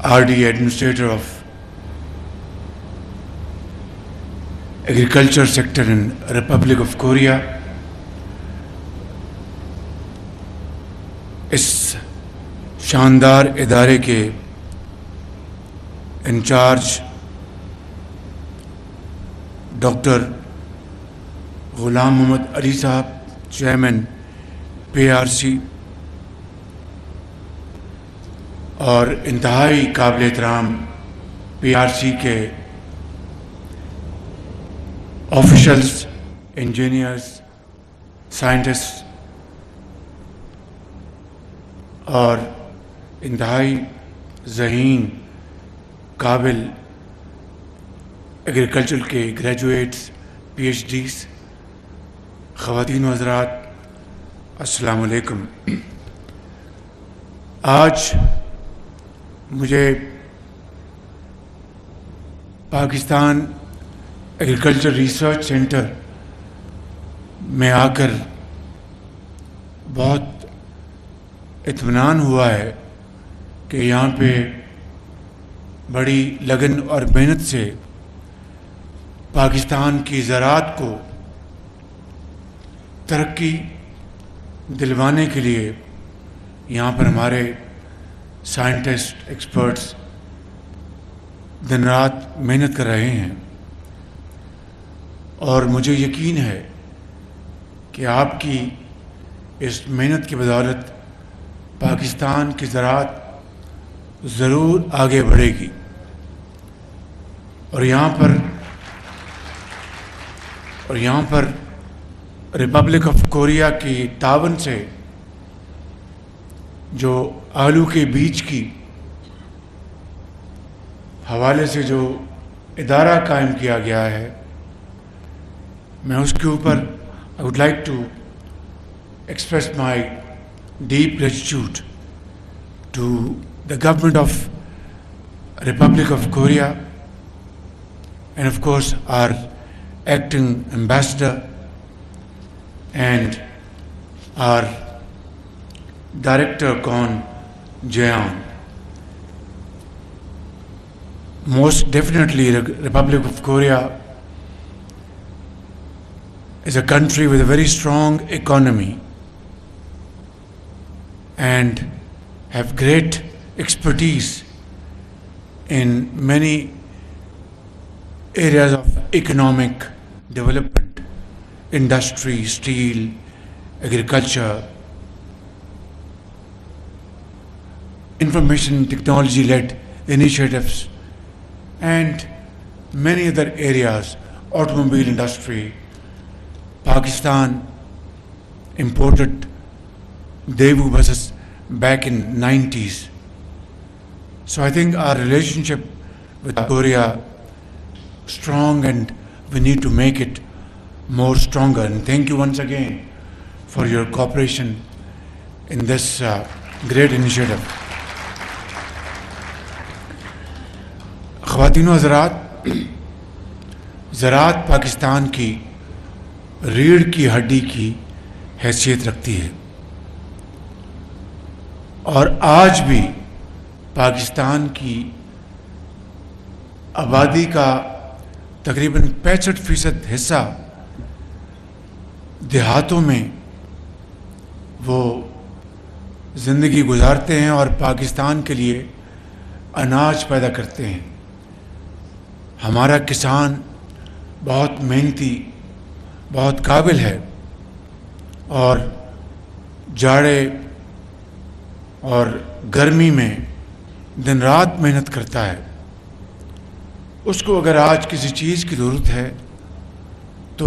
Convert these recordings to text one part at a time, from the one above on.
RD Administrator of Agriculture Sector in Republic of Korea. اس شاندار ادارے کے انچارج ڈاکٹر غلام محمد علی صاحب، چیئرمین PRC، اور انتہائی قابل احترام PRC کے آفیشلز، انجینئرز، سائنٹسٹ اور انتہائی ذہین قابل ایگریکلچر کے گریجویٹس، PhDs، خواتین و حضرات، السلام علیکم۔ آج مجھے پاکستان ایگریکلچر ریسرچ سینٹر میں آ کر بہت اطمینان ہوا ہے کہ یہاں پہ بڑی لگن اور محنت سے پاکستان کی زراعت کو ترقی دلوانے کے لیے یہاں پر ہمارے سائنٹسٹ، ایکسپرٹس دن رات محنت کر رہے ہیں، اور مجھے یقین ہے کہ آپ کی اس محنت کی بدولت پاکستان کی زراعت ضرور آگے بڑھے گی، اور یہاں پر ریپبلک آف کوریا کی تعاون سے جو آلو کے بیج کی حوالے سے جو ادارہ قائم کیا گیا ہے، میں اس کے اوپر I would like to express my deep gratitude to the government of Republic of Korea and of course our acting ambassador and our director Kon Jaeon. Most definitely the Republic of Korea is a country with a very strong economy and have great expertise in many areas of economic development, industry, steel, agriculture, information technology-led initiatives, and many other areas, automobile industry. Pakistan imported Daewoo buses back in 90s. So I think our relationship with Korea strong, and we need to make it more stronger. And thank you once again for your cooperation in this great initiative. خواتین و حضرات، زراعت پاکستان کی ریڑھ کی ہڈی کی حیثیت رکھتی ہے، اور آج بھی پاکستان کی آبادی کا تقریباً 65% حصہ دیہاتوں میں وہ زندگی گزارتے ہیں اور پاکستان کے لیے اناج پیدا کرتے ہیں۔ ہمارا کسان بہت محنتی، بہت قابل ہے، اور جاڑے اور گرمی میں دن رات محنت کرتا ہے۔ اس کو اگر آج کسی چیز کی ضرورت ہے تو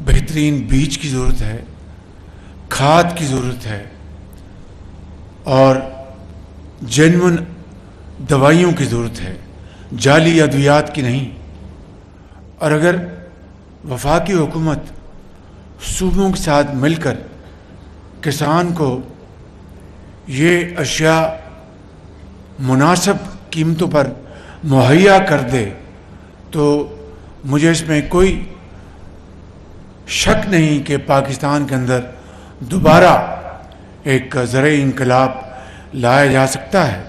بہترین بیج کی ضرورت ہے، کھاد کی ضرورت ہے، اور جینون دوائیوں کی ضرورت ہے، جعلی ادویات کی نہیں۔ اور اگر وفاقی حکومت صوبوں کے ساتھ مل کر کسان کو یہ اشیاء مناسب قیمتوں پر مہیا کر دے تو مجھے اس میں کوئی شک نہیں کہ پاکستان کے اندر دوبارہ ایک زرعی انقلاب لایا جا سکتا ہے،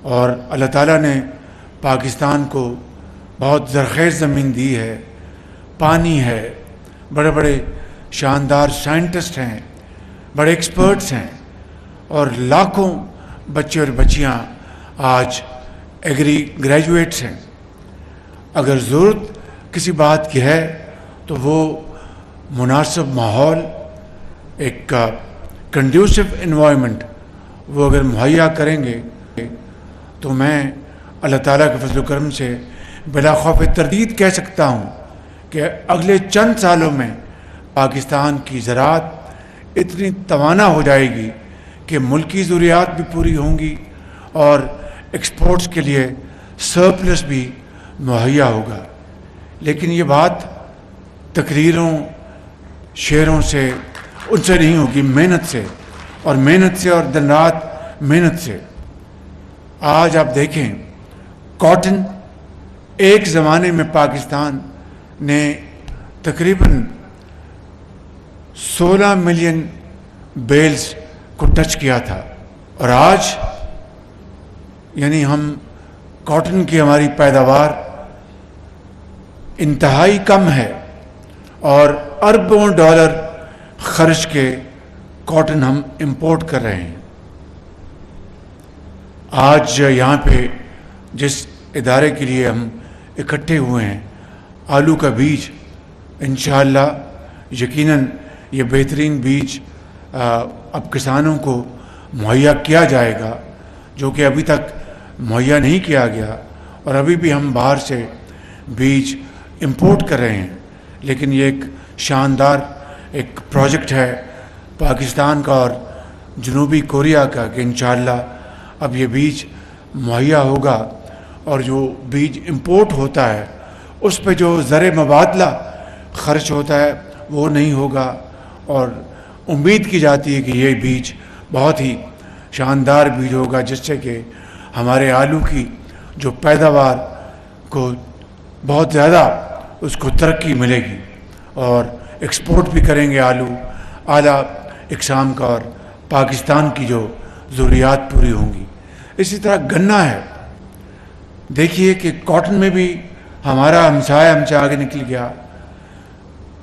اور اللہ تعالیٰ نے پاکستان کو بہت زرخیز زمین دی ہے، پانی ہے، بڑے بڑے شاندار سائنٹسٹ ہیں، بڑے ایکسپرٹس ہیں، اور لاکھوں بچے اور بچیاں آج ایگری گریجویٹس ہیں۔ اگر ضرورت کسی بات کی ہے تو وہ مناسب ماحول، ایک کنڈیوسو انوائرمنٹ وہ اگر مہیا کریں گے تو میں اللہ تعالیٰ کے فضل و کرم سے بلا خوف تردید کہہ سکتا ہوں کہ اگلے چند سالوں میں پاکستان کی زراعت اتنی توانا ہو جائے گی کہ ملکی ضروریات بھی پوری ہوں گی اور ایکسپورٹس کے لیے سرپلس بھی مہیا ہوگا۔ لیکن یہ بات تقریروں، شعروں سے ان سے نہیں ہوگی، محنت سے اور دن رات محنت سے۔ آج آپ دیکھیں، کاٹن ایک زمانے میں پاکستان نے تقریباً 16 ملین بیلز کو ٹچ کیا تھا، اور آج یعنی ہم کاٹن کی ہماری پیداوار انتہائی کم ہے، اور اربوں ڈالر خرچ کے کاٹن ہم امپورٹ کر رہے ہیں۔ آج یہاں پہ جس ادارے کے لیے ہم اکٹھے ہوئے ہیں، آلو کا بیج، انشاءاللہ یقیناً یہ بہترین بیج اب کسانوں کو مہیا کیا جائے گا، جو کہ ابھی تک مہیا نہیں کیا گیا، اور ابھی بھی ہم باہر سے بیج امپورٹ کر رہے ہیں۔ لیکن یہ ایک شاندار ایک پروجیکٹ ہے پاکستان کا اور جنوبی کوریا کا کہ انشاءاللہ اب یہ بیج مہیا ہوگا، اور جو بیج امپورٹ ہوتا ہے اس پہ جو زر مبادلہ خرچ ہوتا ہے وہ نہیں ہوگا، اور امید کی جاتی ہے کہ یہ بیج بہت ہی شاندار بیج ہوگا، جس سے کہ ہمارے آلو کی جو پیداوار کو بہت زیادہ اس کو ترقی ملے گی، اور ایکسپورٹ بھی کریں گے آلو اعلیٰ اقسام کا، اور پاکستان کی جو ضروریات پوری ہوں گی۔ اسی طرح گنا ہے، دیکھیے کہ کاٹن میں بھی ہمارا ہمسایہ ہم سے آگے نکل گیا،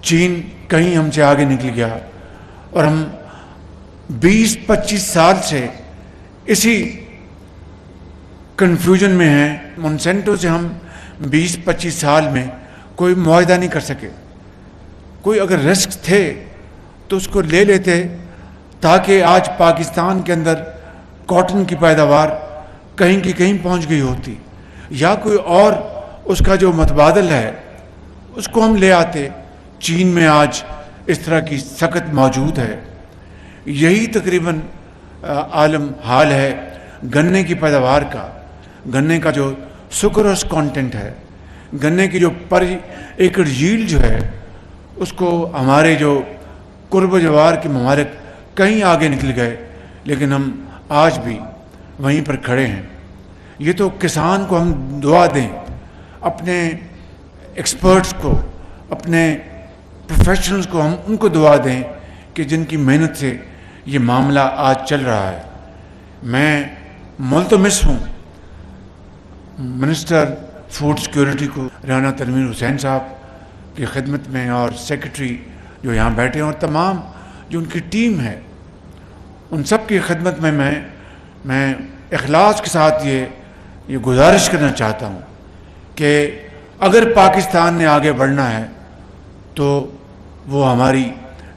چین کہیں ہم سے آگے نکل گیا، اور ہم 20-25 سال سے اسی کنفیوژن میں ہیں۔ مونسینٹو سے ہم 20-25 سال میں کوئی معاہدہ نہیں کر سکے، کوئی اگر رسک تھے تو اس کو لے لیتے، تاکہ آج پاکستان کے اندر کاٹن کی پیداوار کہیں کی کہیں پہنچ گئی ہوتی، یا کوئی اور اس کا جو متبادل ہے اس کو ہم لے آتے۔ چین میں آج اس طرح کی سخت موجود ہے۔ یہی تقریباً عالم حال ہے گنے کی پیداوار کا، گنے کا جو سکروس کانٹینٹ ہے، گنے کی جو پر ایکڑ ییلڈ جو ہے، اس کو ہمارے جو قرب و جوار کے ممالک کہیں آگے نکل گئے، لیکن ہم آج بھی وہیں پر کھڑے ہیں۔ یہ تو کسان کو ہم دعا دیں، اپنے ایکسپرٹس کو، اپنے پروفیشنلز کو ہم ان کو دعا دیں کہ جن کی محنت سے یہ معاملہ آج چل رہا ہے۔ میں ملتمس ہوں منسٹر فوڈ سیکیورٹی کو، رانا تنویر حسین صاحب کی خدمت میں، اور سیکرٹری جو یہاں بیٹھے ہیں، اور تمام جو ان کی ٹیم ہے، ان سب کی خدمت میں میں اخلاص کے ساتھ یہ گزارش کرنا چاہتا ہوں کہ اگر پاکستان نے آگے بڑھنا ہے تو وہ ہماری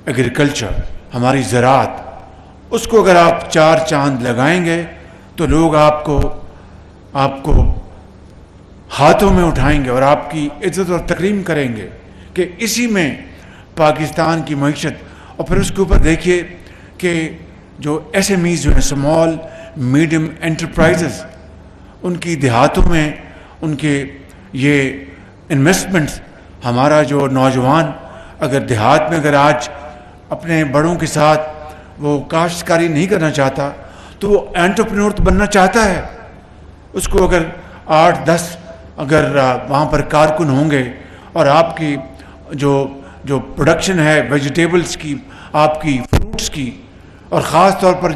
ایگریکلچر، ہماری زراعت، اس کو اگر آپ 4 چاند لگائیں گے تو لوگ آپ کو ہاتھوں میں اٹھائیں گے اور آپ کی عزت اور تکریم کریں گے کہ اسی میں پاکستان کی معیشت۔ اور پھر اس کے اوپر دیکھیے کہ جو ایس ایم ایز جو ہیں، اسمال میڈیم انٹرپرائزز، ان کی دیہاتوں میں ان کے یہ انویسٹمنٹس، ہمارا جو نوجوان اگر دیہات میں اگر آج اپنے بڑوں کے ساتھ وہ کاشتکاری نہیں کرنا چاہتا تو وہ انٹرپرینور تو بننا چاہتا ہے۔ اس کو اگر 8-10 اگر وہاں پر کارکن ہوں گے، اور آپ کی جو پروڈکشن ہے ویجیٹیبلز کی، آپ کی فروٹس کی، اور خاص طور پر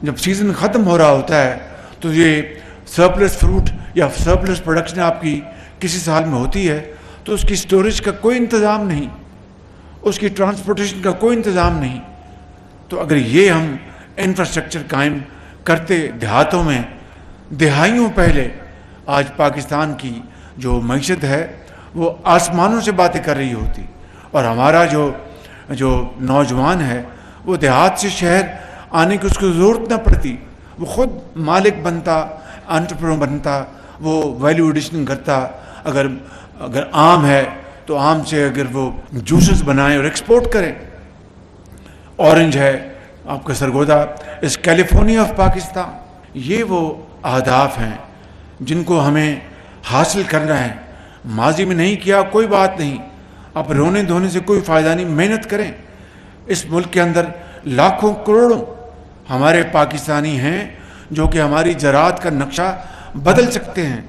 جب سیزن ختم ہو رہا ہوتا ہے تو یہ سرپلس فروٹ یا سرپلس پروڈکشن آپ کی کسی سال میں ہوتی ہے تو اس کی سٹوریج کا کوئی انتظام نہیں، اس کی ٹرانسپورٹیشن کا کوئی انتظام نہیں. تو اگر یہ ہم انفراسٹرکچر قائم کرتے دیہاتوں میں دہائیوں پہلے، آج پاکستان کی جو معیشت ہے وہ آسمانوں سے باتیں کر رہی ہوتی، اور ہمارا جو نوجوان ہے وہ دیہات سے شہر آنے کی اس کو ضرورت نہ پڑتی، وہ خود مالک بنتا، انٹرپرینور بنتا، وہ ویلیو ایڈیشن کرتا. اگر آم ہے تو آم سے اگر وہ جوسز بنائیں اور ایکسپورٹ کریں. اورنج ہے آپ کا سرگودا اس کیلیفورنیا آف پاکستان. یہ وہ اہداف ہیں جن کو ہمیں حاصل کرنا ہے. ماضی میں نہیں کیا کوئی بات نہیں، اب رونے دھونے سے کوئی فائدہ نہیں، محنت کریں. اس ملک کے اندر لاکھوں کروڑوں ہمارے پاکستانی ہیں جو کہ ہماری زراعت کا نقشہ بدل سکتے ہیں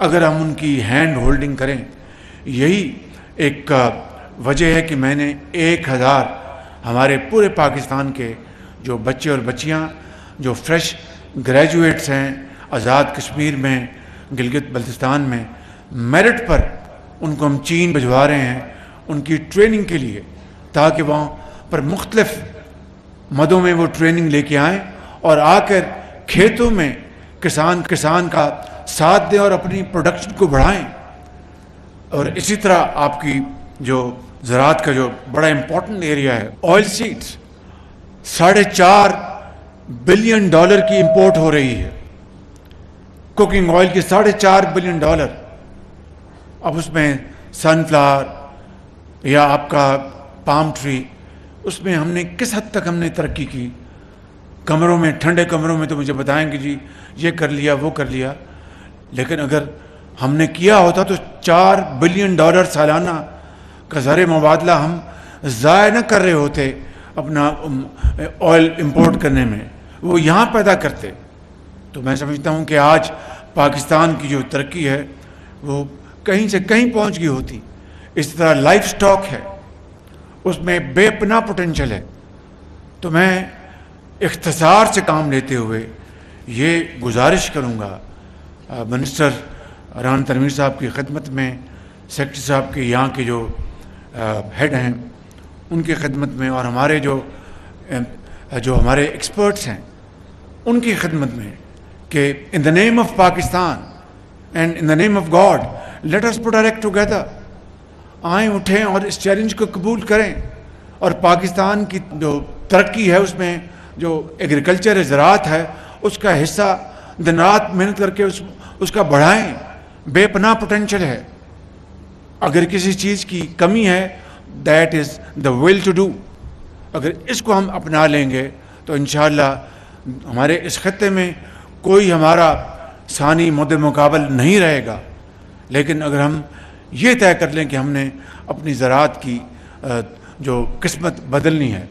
اگر ہم ان کی ہینڈ ہولڈنگ کریں. یہی ایک وجہ ہے کہ میں نے 1000 ہمارے پورے پاکستان کے جو بچے اور بچیاں جو فریش گریجویٹس ہیں آزاد کشمیر میں، گلگت بلتستان میں، میرٹ پر ان کو ہم چین بھجوا رہے ہیں ان کی ٹریننگ کے لیے، تاکہ وہاں پر مختلف مدوں میں وہ ٹریننگ لے کے آئیں اور آ کر کھیتوں میں کسان کا ساتھ دیں اور اپنی پروڈکشن کو بڑھائیں. اور اسی طرح آپ کی جو زراعت کا جو بڑا امپورٹنٹ ایریا ہے آئل سیڈز، $4.5 بلین کی امپورٹ ہو رہی ہے، کوکنگ آئل کی $4.5 بلین. اب اس میں سن فلاور یا آپ کا پام ٹری، اس میں ہم نے کس حد تک ہم نے ترقی کی. کمروں میں، ٹھنڈے کمروں میں تو مجھے بتائیں گے جی یہ کر لیا وہ کر لیا، لیکن اگر ہم نے کیا ہوتا تو $4 بلین سالانہ کا زر مبادلہ ہم ضائع نہ کر رہے ہوتے اپنا آئل امپورٹ کرنے میں، وہ یہاں پیدا کرتے. تو میں سمجھتا ہوں کہ آج پاکستان کی جو ترقی ہے وہ کہیں سے کہیں پہنچ گئی ہوتی. اس طرح لائف سٹاک ہے، اس میں بے پناہ پوٹینشل ہے. تو میں اختصار سے کام لیتے ہوئے یہ گزارش کروں گا منسٹر رانا تنویر صاحب کی خدمت میں، سیکرٹری صاحب کے یہاں کے جو ہیڈ ہیں ان کی خدمت میں، اور ہمارے جو ہمارے ایکسپرٹس ہیں ان کی خدمت میں، کہ in the name of Pakistan and in the name of God let us put our act together. آئیں اٹھیں اور اس چیلنج کو قبول کریں، اور پاکستان کی جو ترقی ہے اس میں جو ایگریکلچر زراعت ہے اس کا حصہ دن رات محنت کر کے اس کا بڑھائیں. بے پناہ پوٹینشل ہے. اگر کسی چیز کی کمی ہے that is the will to do. اگر اس کو ہم اپنا لیں گے تو انشاءاللہ ہمارے اس خطے میں کوئی ہمارا ثانی مد مقابل نہیں رہے گا. لیکن اگر ہم یہ طے کر لیں کہ ہم نے اپنی زراعت کی جو قسمت بدلنی ہے.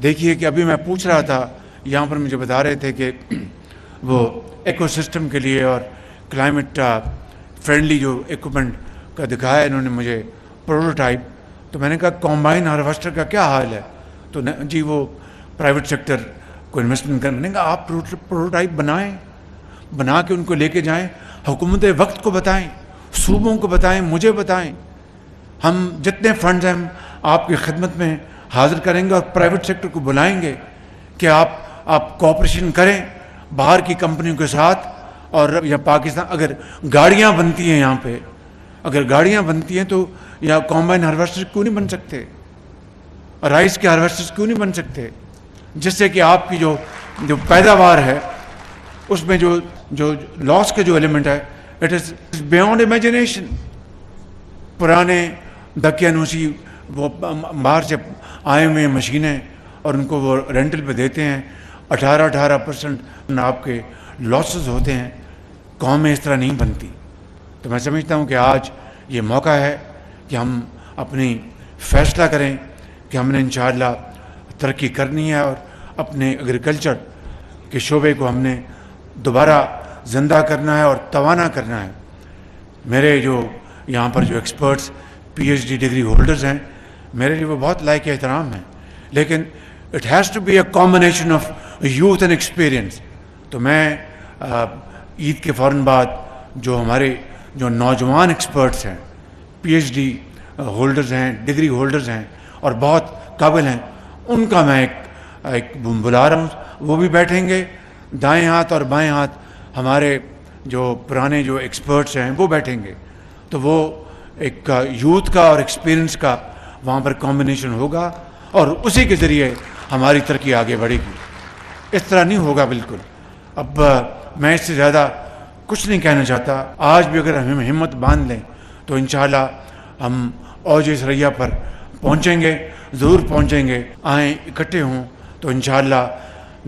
دیکھیے کہ ابھی میں پوچھ رہا تھا، یہاں پر مجھے بتا رہے تھے کہ وہ ایکو سسٹم کے لیے اور کلائمیٹ فرینڈلی جو ایکوپمنٹ کا دکھایا انہوں نے مجھے پروٹوٹائپ. تو میں نے کہا کمبائن ہارویسٹر کا کیا حال ہے؟ تو جی وہ پرائیویٹ سیکٹر کو انویسٹمنٹ کرنے. میں نے کہا آپ پروٹوٹائپ بنائیں، بنا کے ان کو لے کے جائیں، حکومت وقت کو بتائیں، صوبوں کو بتائیں، مجھے بتائیں. ہم جتنے فنڈز ہیں ہم آپ کی خدمت میں حاضر کریں گے اور پرائیویٹ سیکٹر کو بلائیں گے کہ آپ کوآپریشن کریں باہر کی کمپنیوں کے ساتھ. اور یا پاکستان اگر گاڑیاں بنتی ہیں، یہاں پہ اگر گاڑیاں بنتی ہیں تو یا کمبائن ہارویسٹر کیوں نہیں بن سکتے، رائس کے ہارویسٹر کیوں نہیں بن سکتے، جس سے کہ آپ کی جو پیداوار ہے اس میں جو لاس کا جو ایلیمنٹ ہے اٹ از بیانڈ امیجنیشن. پرانے دقیانوسی وہ باہر سے آئے ہوئے مشینیں اور ان کو وہ رینٹل پہ دیتے ہیں، 18% آپ کے لاسز ہوتے ہیں. قومیں اس طرح نہیں بنتی. تو میں سمجھتا ہوں کہ آج یہ موقع ہے کہ ہم اپنی فیصلہ کریں کہ ہم نے انشاءاللہ ترقی کرنی ہے اور اپنے ایگریکلچر کے شعبے کو ہم نے دوبارہ زندہ کرنا ہے اور توانا کرنا ہے. میرے جو یہاں پر جو ایکسپرٹس PhD ڈگری ہولڈرز ہیں میرے لیے وہ بہت لائق احترام ہیں، لیکن it has to be a combination of youth and experience. تو میں عید کے فوراً بعد جو ہمارے جو نوجوان ایکسپرٹس ہیں، پی ایچ ڈی ہولڈرز ہیں، ڈگری ہولڈرز ہیں اور بہت قابل ہیں، ان کا میں ایک بلا رہا ہوں. وہ بھی بیٹھیں گے. دائیں ہاتھ اور بائیں ہاتھ ہمارے جو پرانے جو ایکسپرٹس ہیں وہ بیٹھیں گے. تو وہ ایک یوتھ کا اور ایکسپیرئنس کا وہاں پر کمبینیشن ہوگا اور اسی کے ذریعے ہماری ترقی آگے بڑھے گی. اس طرح نہیں ہوگا بالکل. اب میں اس سے زیادہ کچھ نہیں کہنا چاہتا. آج بھی اگر ہم ہمت باندھ لیں تو انشاءاللہ ہم اوج ثریا پر پہنچیں گے، ضرور پہنچیں گے. آئیں اکٹھے ہوں تو انشاءاللہ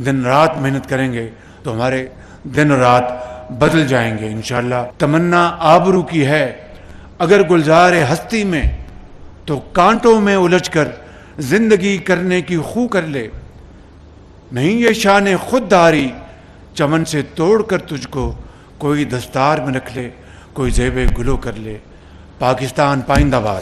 دن رات محنت کریں گے تو ہمارے دن رات بدل جائیں گے انشاءاللہ. تمنا آبرو کی ہے اگر گلزار ہستی میں، تو کانٹوں میں الجھ کر زندگی کرنے کی خو کر لے. نہیں یہ شان خود داری چمن سے توڑ کر تجھ کو کوئی دستار میں رکھ لے، کوئی زیب گلو کر لے. پاکستان پائندہ باد.